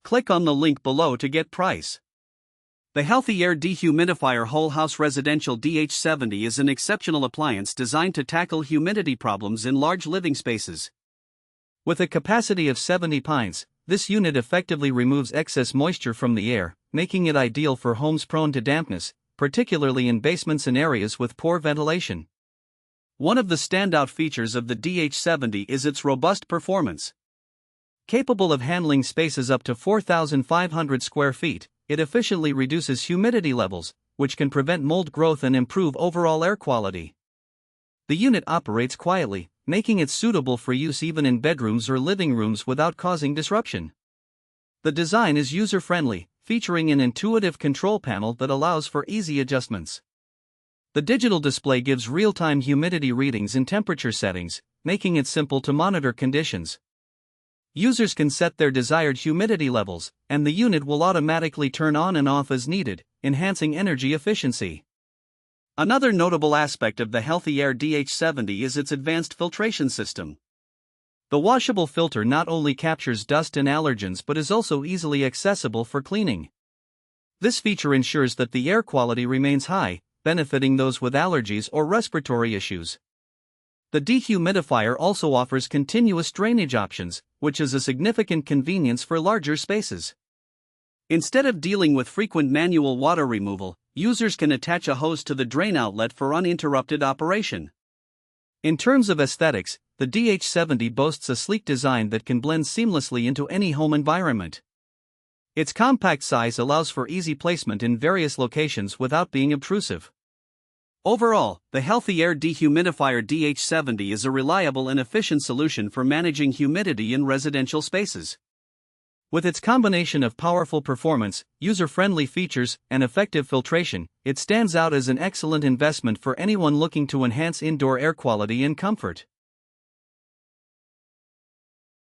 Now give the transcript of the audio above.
Click on the link below to get price. The HealthyAire Dehumidifier Whole House Residential DH70 is an exceptional appliance designed to tackle humidity problems in large living spaces. With a capacity of 70 pints, this unit effectively removes excess moisture from the air, making it ideal for homes prone to dampness, particularly in basements and areas with poor ventilation. One of the standout features of the DH70 is its robust performance. Capable of handling spaces up to 4,500 square feet, it efficiently reduces humidity levels, which can prevent mold growth and improve overall air quality. The unit operates quietly, making it suitable for use even in bedrooms or living rooms without causing disruption. The design is user-friendly, featuring an intuitive control panel that allows for easy adjustments. The digital display gives real-time humidity readings and temperature settings, making it simple to monitor conditions. Users can set their desired humidity levels, and the unit will automatically turn on and off as needed, enhancing energy efficiency. Another notable aspect of the HealthyAire DH70 is its advanced filtration system. The washable filter not only captures dust and allergens but is also easily accessible for cleaning. This feature ensures that the air quality remains high, benefiting those with allergies or respiratory issues. The dehumidifier also offers continuous drainage options, which is a significant convenience for larger spaces. Instead of dealing with frequent manual water removal, users can attach a hose to the drain outlet for uninterrupted operation. In terms of aesthetics, the DH70 boasts a sleek design that can blend seamlessly into any home environment. Its compact size allows for easy placement in various locations without being obtrusive. Overall, the HealthyAire Dehumidifier DH70 is a reliable and efficient solution for managing humidity in residential spaces. With its combination of powerful performance, user-friendly features, and effective filtration, it stands out as an excellent investment for anyone looking to enhance indoor air quality and comfort.